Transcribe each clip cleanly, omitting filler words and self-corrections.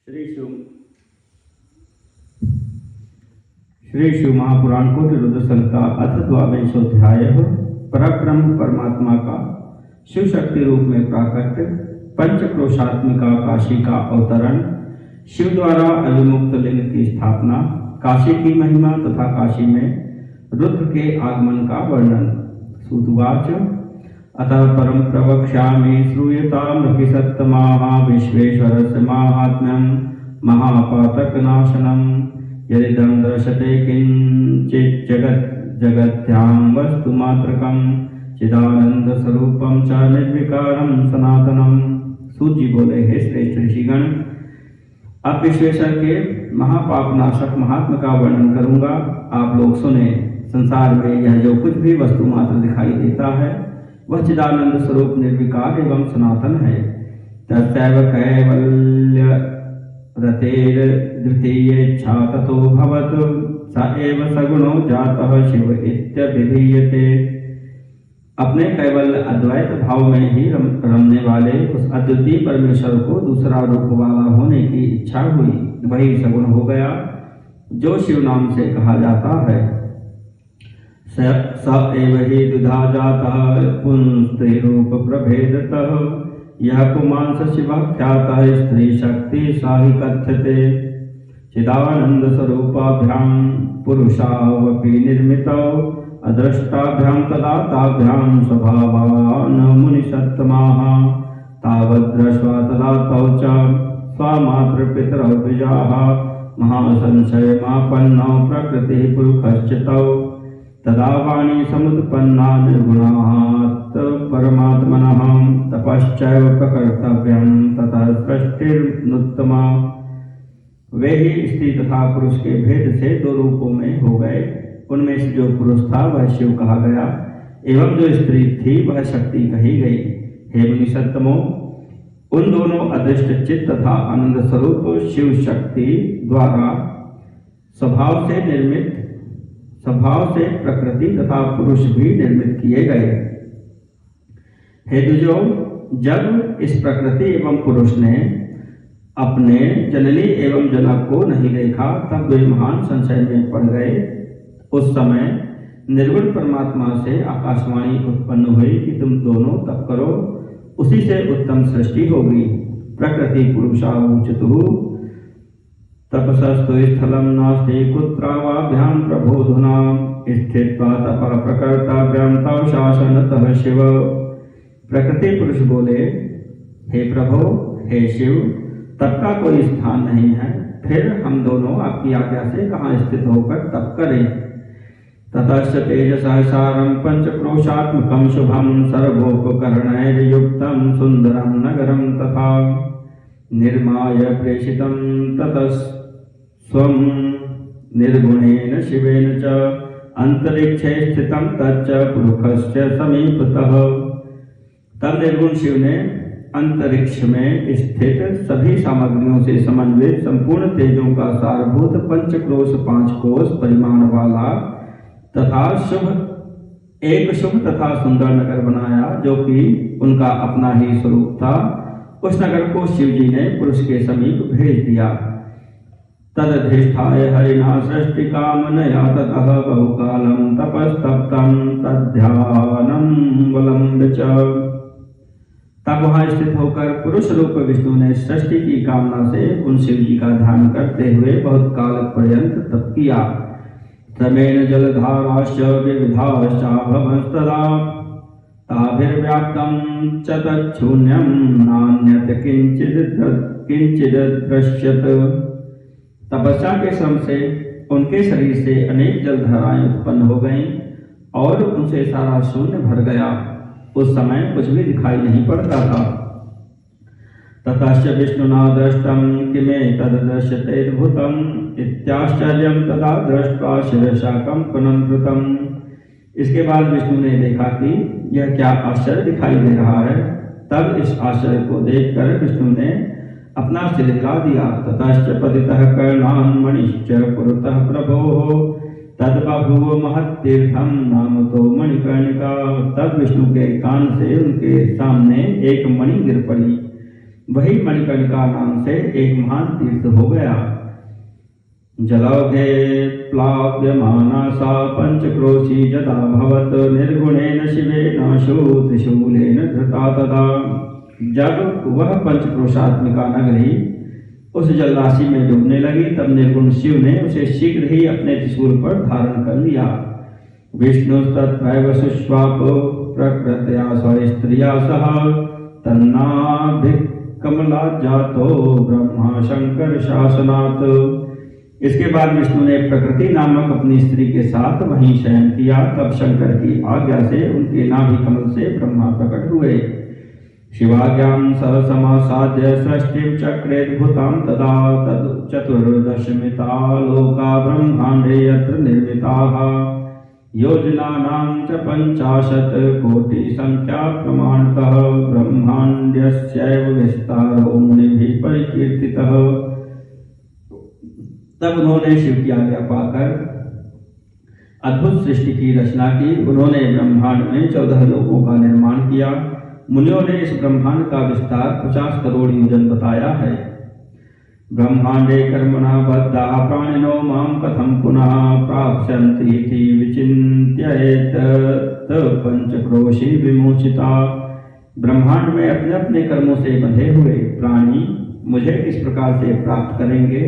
श्री शिव महापुराण को रुद्र संहिता अथ द्वाविंशोऽध्याय। परब्रह्म परमात्मा का शिव शक्ति रूप में प्राकट्य, पंचक्रोशात्मिका काशी का अवतरण, शिव द्वारा अविमुक्त लिंग की स्थापना, काशी की महिमा तथा काशी में रुद्र के आगमन का वर्णन। सूतवाच अतः परम प्रवक्ष्यामि श्रूयतामृति सत्तमाः विश्वेश्वरस्य माहात्म्यं महापातकनाशनम्। यदिदं दृश्यते किंचित् जगत्यां वस्तुमात्रकं चिदानंदस्वरूपं च निर्विकारं सनातनम्। सूत जी बोले, हे श्रेष्ठ ऋषिगण, अब विश्वेश्वर के महापापनाशक महात्मा का वर्णन करूंगा, आप लोग सुने। संसार में यह जो कुछ भी वस्तु मात्र दिखाई देता है वह चिदानंद स्वरूप निर्विकार एवं सनातन है। तस्यैव कैवल्य रतेर द्वितीयेच्छा ततो भवत् स एव सगुणो जातः शिव इत्यभिधीयते। अपने कैवल्य अद्वैत भाव में ही रमने वाले उस अद्वितीय परमेश्वर को दूसरा रूप वाला होने की इच्छा हुई, वही सगुण हो गया जो शिव नाम से कहा जाता है। स एव हि द्विधा जातः पुंस्त्री रूप प्रभेदतः, यह पुमांस शिवः ख्यातः स्त्री शक्ति सा ही कथ्यते। चिदानंद स्वरूपाभ्यां पुरुषावपि निर्मितौ अदृष्टाभ्यां तदा ताभ्यां स्वभावान् मुनिसत्तमाः तावद्दृष्ट्वा तदा तौ च स्वमात्र पितरौ द्विजाः महासंशयमापन्नौ प्रकृतिः पुरुषश्च तौ। तदा वाणी समुत्पन्ना निर्गुणात् परमात्मनः तपश्चैव प्रकर्तव्यं ततः सृष्टिर्नुत्तमा। वे ही स्त्री तथा पुरुष के भेद से दो रूपों में हो गए। उनमें से जो पुरुष था वह शिव कहा गया एवं जो स्त्री थी वह शक्ति कही गई। हे मुनिसत्तमो, उन दोनों अदृष्ट चित्त तथा आनंद स्वरूप शिव शक्ति द्वारा स्वभाव से प्रकृति तथा पुरुष भी निर्मित किए गए। हे द्विजो, जब इस प्रकृति एवं पुरुष ने अपने जननी एवं जनक को नहीं देखा तब वे महान संशय में पड़ गए। उस समय निर्गुण परमात्मा से आकाशवाणी उत्पन्न हुई कि तुम दोनों तप करो, उसी से उत्तम सृष्टि होगी। प्रकृति पुरुषावुचतुः तपसस्तु स्थलं नास्ति कुत्रावाभ्यां प्रबोधुना स्थित्वा तपः प्रकर्तव्यं तव शासनतः शिव। प्रकृति पुरुष बोले, हे प्रभो, हे शिव, तप का कोई स्थान नहीं है, फिर हम दोनों आपकी आज्ञा से कहाँ स्थित होकर तप करें। ततश्च तेजसः सारं पंचक्रोशात्मकं शुभं सर्वोपकरणैर्युक्तं सुंदरं नगरं तथा निर्माय प्रेषितं ततस्त्वं निर्गुणेन शिवेन च अंतरिक्षे स्थितं तच्च पुरुषस्य समीपतः। तब निर्गुण शिव ने अंतरिक्ष में स्थित सभी सामग्रियों से समन्वित संपूर्ण तेजों का सारभूत पंचक्रोश 5 कोश परिमाण वाला तथा एक शुभ तथा सुंदर नगर बनाया जो कि उनका अपना ही स्वरूप था। उस नगर को शिव जी ने पुरुष के समीप भेज दिया। तदधिष्ठाय हरिणा सृष्टि कामनया ततः बहुकालं तपस्तप्तं तद्ध्यानं वलम्ब्य च। तब वहां स्थित होकर पुरुष रूप विष्णु ने सृष्टि की कामना से उन शिव जी का ध्यान करते हुए बहुत काल पर्यंत तप किया। क्रमेण जलधाराश्च विविधाश्चाभवंस्तदा ताभिर्व्याप्तं च तच्छून्यं नान्यत् किंचिद दृश्यत। तपस्या के श्रम से उनके शरीर से अनेक जलधाराएं उत्पन्न हो गईं और उनसे सारा शून्य भर गया। उस समय कुछ भी दिखाई नहीं पड़ता था। ततश्च विष्णुना दृष्टं किमेतद्दृश्यतेऽद्भुतम् इत्याश्चर्यं तदा दृष्ट्वा शिरसा कंपनं कृतं। इसके बाद विष्णु ने देखा कि यह क्या आश्चर्य दिखाई दे रहा है। तब इस आश्चर्य को देखकर विष्णु ने अपना सिर हिला दिया। ततश्च पतितः कर्णान् मणिश्च पुरतः प्रभोः तद्बभूव महत्तीर्थं नाम तो मणिकर्णिका। तब विष्णु के कान से उनके सामने एक मणि गिर पड़ी वही मणिकर्णिका नाम से एक महान तीर्थ हो गया। जलौघे प्लाव्यमाना सा पंचक्रोशी जदा भवत निर्गुणेन शिवेन त्रिशूलेन धृता तदा। जब वह पंचक्रोशात्मिका नगरी उस जलराशि में डूबने लगी, तब निर्गुण शिव ने उसे शीघ्र ही अपने त्रिशूल पर धारण कर लिया। विष्णु तत्रैव सुष्वाप प्रकृत्या स्वस्त्रिया सह तन्नाभिकमला जातो ब्रह्मा शंकर शासनात्। इसके बाद विष्णु ने प्रकृति नामक अपनी स्त्री के साथ वहीं शयन किया। तब शंकर की आज्ञा से उनके नाभि कमल से ब्रह्मा प्रकट हुए। शिवाज्ञां सह समासाद्य सृष्टिं चक्रेद्भुतां तदा तद् चतुर्दशमिता लोका ब्रह्माण्डे यत्र निर्मिताः योजनानां च 50 कोटि संख्या प्रमाणतः ब्रह्माण्डस्यैव विस्तारो मुनिभिः परिकीर्तितः। तब उन्होंने शिव की आज्ञा पाकर अद्भुत सृष्टि की रचना की। उन्होंने ब्रह्मांड में 14 लोकों का निर्माण किया। मुनियों ने इस ब्रह्मांड का विस्तार 50 करोड़ योजन बताया है। ब्रह्मांडे कर्मणा बद्धा प्राणिनो मां कथं पुनः प्राप्स्यन्ति इति विचिन्त्येत पंचक्रोशी विमोचिता। ब्रह्मांड में अपने अपने कर्मों से बंधे हुए प्राणी मुझे किस प्रकार से प्राप्त करेंगे,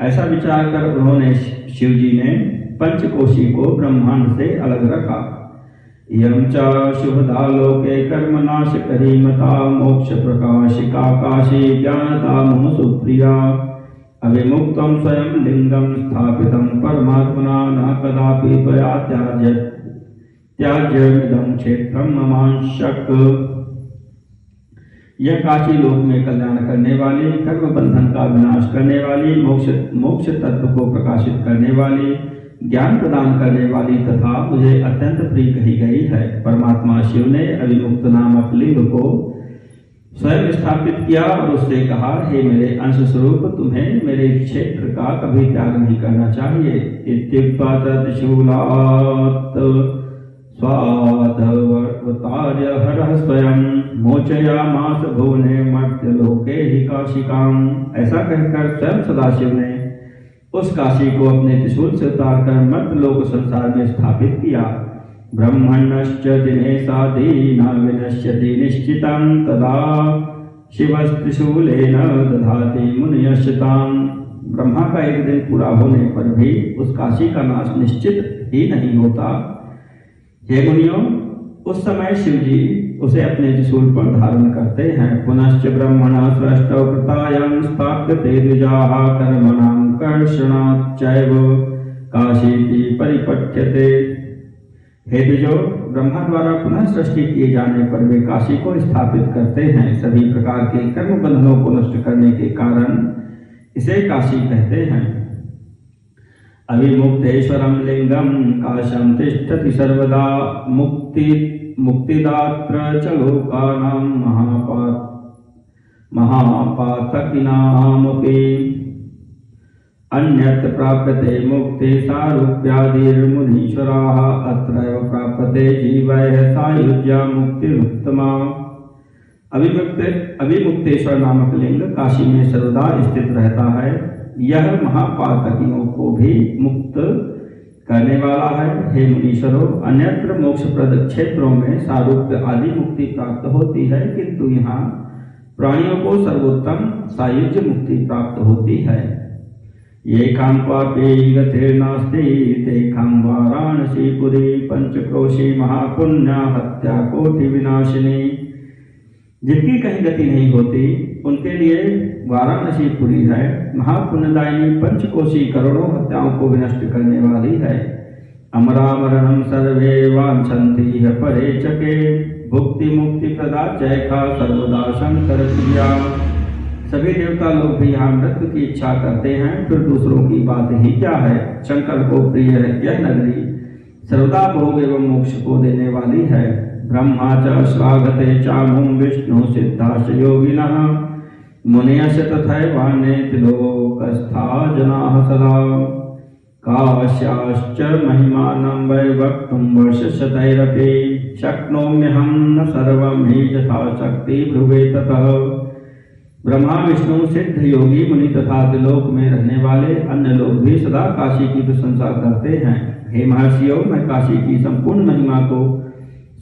ऐसा विचार कर उन्होंने शिव जी ने पंचकोशी को ब्रह्मांड से अलग रखा। यं च शुभदा लोके कर्मनाशकरी मता मोक्ष प्रकाशिका काशी ज्ञानता मम सुप्रिया। अविमुक्तं स्वयं लिंगं स्थापितं परमात्मना न कदापि त्वया त्याज्यमिदं क्षेत्रं ममांशक। यह काशी लोक में कल्याण करने वाली, कर्म बंधन का विनाश करने वाली, मोक्ष तत्व को प्रकाशित करने वाली, ज्ञान प्रदान करने वाली तथा मुझे अत्यंत प्रिय कही गई है। परमात्मा शिव ने अविमुक्त नामक लिंग को स्वयं स्थापित किया और उससे कहा, हे मेरे अंश स्वरूप, तुम्हें मेरे क्षेत्र का कभी त्याग नहीं करना चाहिए। इत्युक्त्वा त्रिशूलात् स्वादवतार्य हरः स्वयं मोचयामास भुवने मर्त्यलोके हि काशिकाम्। ऐसा कहकर स्वयं सदाशिव ने उस काशी को अपने त्रिशूल से उतारकर मर्त्यलोक संसार में स्थापित किया। ब्रह्मण्यश्च दिनेशादीना विनश्यति निश्चितं तदा शिवस्त्रिशूलेन दधाति मुनियश्चिताम्। ब्रह्मा का एक दिन पूरा होने पर भी उस काशी का नाश निश्चित ही नहीं होता। हे मुनियों, उस समय शिव जी उसे अपने त्रिशूल पर धारण करते हैं। पुनश्च ब्रह्मणा सृष्टौ कृतायां स्थाप्यते द्विजाः कर्मणां कर्षणाच्चैव काशीति परिपठ्यते। हे द्विजो, ब्रह्मा द्वारा पुनः सृष्टि किए जाने पर वे काशी को स्थापित करते हैं। सभी प्रकार के कर्म बंधनों को नष्ट करने के कारण इसे काशी कहते हैं। अविमुक्तेश्वरं लिंगं काशं तिष्ठति सर्वदा मुक्तिदात्र च लोकानां महापातकिनामपि। अन्यत्र प्राप्यते मुक्ति सारूप्यादिर्मुनीश्वराः अत्रैव प्राप्यते जीवैः सायुज्या मुक्तिरुत्तमा। अविमुक्तेश्वर नामक लिंग काशी में सर्वदा स्थित रहता है। यह महापातकियों को भी मुक्त करने वाला है। हे मुनीश्वरों, अन्यत्र मोक्षप्रद क्षेत्रों में सारूप्य आदि मुक्ति प्राप्त होती है, किंतु यहाँ प्राणियों को सर्वोत्तम सायुज्य मुक्ति प्राप्त होती है। ये खाम पापे गतिर्नास्ति ते खाम वाराणसीपुरी पंचक्रोशी महापुण्या हत्या कोटि विनाशिनी। जिनकी कहीं गति नहीं होती उनके लिए वाराणसीपुरी है। महापुण्यदायिनी पंचकोशी करोड़ों हत्याओं को विनष्ट करने वाली है। अमरामरणं सर्वे वांछन्ति ह परे चके भुक्ति मुक्ति प्रदा जयखा सर्वदा शंकर प्रिया। सभी देवता लोग भी यहाँ मृत्यु की इच्छा करते हैं, फिर दूसरों की बात ही क्या है। शंकर को प्रिय है यह नगरी, सर्वदा भोग एवं मोक्ष को देने वाली है। ब्रह्मा च श्लाघते चामुं विष्णु सिद्धाश्च योगिनः मुनयश्च तथैवान्येति लोकस्था जनाः सदा। काश्याश्च महिमानं वै वक्तुं वर्षशतैरपि शक्नोम्यहं न सर्वं हि यथा शक्ति भ्रुवे ततः। ब्रह्मा विष्णु सिद्ध योगी मुनि तथा त्रिलोक में रहने वाले अन्य लोग भी सदा काशी की प्रशंसा करते हैं। हे महर्षियों, मैं काशी की संपूर्ण महिमा को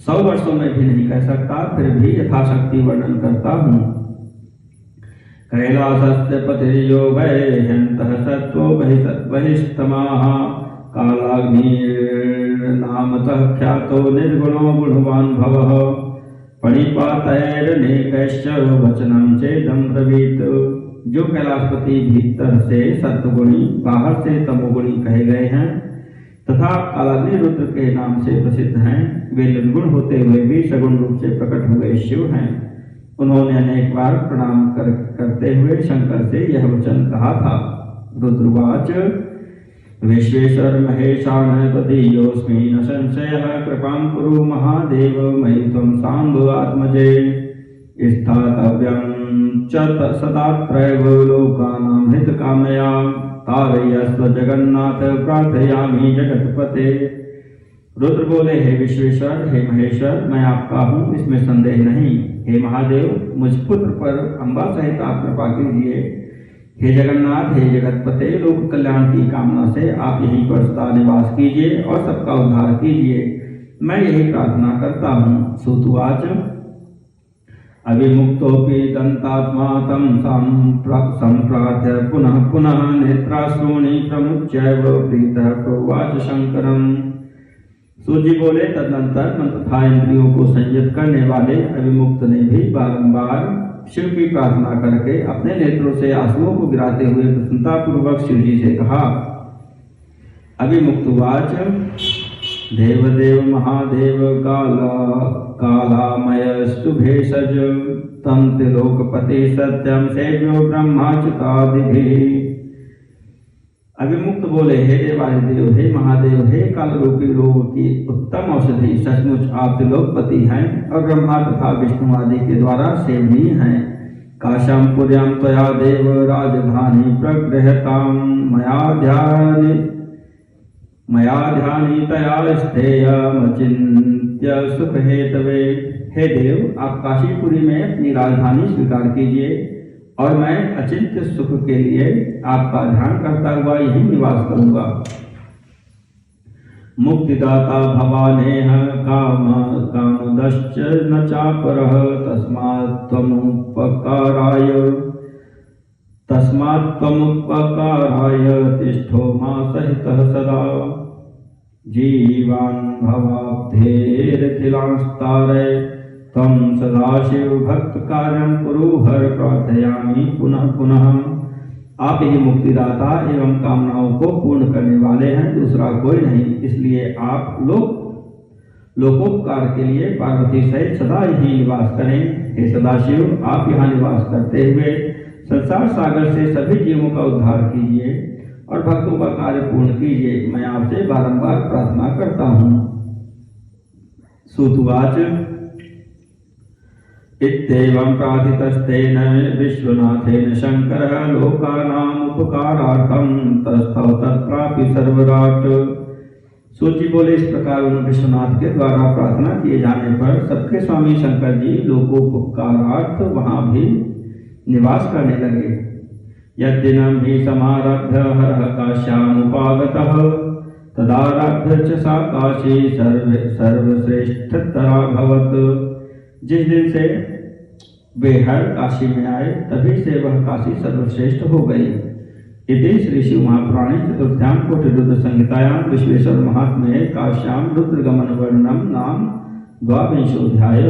100 वर्षों में भी नहीं कह सकता, फिर भी यथाशक्ति वर्णन करता हूँ। कैलासस्य पतिर्यो वैहन्तः सत्त्वो बहिस्तमाः कालाग्निर्नामतः ख्यातो निर्गुणो गुणवान् भवः पणिपातैरनेकैश्च वचनं चेदं ब्रवीत्। जो कैलाशपति भीतर से सत्वगुणी, बाहर से तमोगुणी कहे गए हैं तथा कालाग्नि रुद्र के नाम से प्रसिद्ध हैं, वे निर्गुण होते हुए भी सगुण रूप से प्रकट हुए शिव हैं। उन्होंने अनेक बार प्रणाम करते हुए शंकर से यह वचन कहा था। रुद्रवाच विश्वेश्वर महेशान तदीयोऽस्मि न संशयः कृपां कुरु महादेव मयि त्वं साम्ब आत्मजे स्थातव्यं च सदात्रैव लोकानां हितकामया तारयस्व जगन्नाथ प्रार्थयामि जगत्पते। रुद्र बोले, हे विश्वेश्वर, हे महेश्वर, मैं आपका हूँ, इसमें संदेह नहीं। हे महादेव, मुझ पुत्र पर अम्बा सहित आप कृपा कीजिए। हे जगन्नाथ, हे जगतपते, लोक कल्याण की कामना से आप यहीं पर सदा निवास कीजिए और सबका उद्धार कीजिए, मैं यही प्रार्थना करता हूँ। सूतुवाच अविमुक्तोऽपि दन्तात्मा तं सम्प्रार्थ्य पुनः पुनः नेत्राश्रूणि प्रमुच्यैव प्रीतः प्रोवाच शंकरम्। सूजी बोले, तदनंतर मन तथा इंद्रियों को संयत करने वाले अविमुक्त ने भी बारंबार शिव की प्रार्थना करके अपने नेत्रों से आंसुओं को गिराते हुए प्रसन्नता पूर्वक शिव जी से कहा। अविमुक्तवाच देवदेव महादेव कालामय शुभेशज तम त्रिलोकपति सत्यम सेव्यो ब्रह्माच्युतादिभिः। अभिमुक्त बोले, हे देवादिदेव, हे महादेव, हे काल रूपी रोग की उत्तम औषधि, सचमुच आप त्रिलोकपति हैं और ब्रह्मा तथा विष्णु आदि के द्वारा सेवनीय हैं। काशां पुर्यां त्वया देव राजधानी प्रगृहतां मया ध्यानितया स्थेयमचिन्त्य सुख हेतवे। हे देव, आप काशीपुरी में अपनी राजधानी स्वीकार कीजिए और मैं अचिंत्य सुख के लिए आपका ध्यान करता हुआ यही निवास करूंगा। मुक्तिदाता भवानेह कामदश्च न चापरः तस्मात् त्वमुपकाराय तिष्ठो मां सहितः सदा। जीवान् भवाब्धेरखिलांस्तारय तम सदाशिव भक्त कार्यं कुरु हर प्रार्थयामि पुनः पुनः। आप ही मुक्तिदाता एवं कामनाओं को पूर्ण करने वाले हैं, दूसरा कोई नहीं, इसलिए आप लोकोपकार के लिए पार्वती सहित सदा ही निवास करें। हे सदाशिव, आप यहाँ निवास करते हुए संसार सागर से सभी जीवों का उद्धार कीजिए और भक्तों का कार्य पूर्ण कीजिए, मैं आपसे बारंबार प्रार्थना करता हूँ। सूतुवाच इत्येवं प्रार्थितस्तेन विश्वनाथेन शंकरः लोकानाम् उपकारार्थं तस्थौ तत्रापि सर्वराट। सूची बोले, इस प्रकार उन विश्वनाथ के द्वारा प्रार्थना किए जाने पर सबके स्वामी शंकर जी लोकोपकारार्थ वहां भी निवास करने लगे। यद्दिनं हि समारभ्य हरः काश्यामुपागतः तदारभ्य च सा काशी सर्वश्रेष्ठतराभवत्। जिस दिन से वे हर काशी में आए तभी से वह काशी सर्वश्रेष्ठ हो गई। इति श्री शिव महापुराणे चतुर्थ्यां कोटिरुद्र संहितायां विश्वेश्वर महात्म्ये काश्यां रुद्रगमन वर्णनम नाम 12वां अध्याय।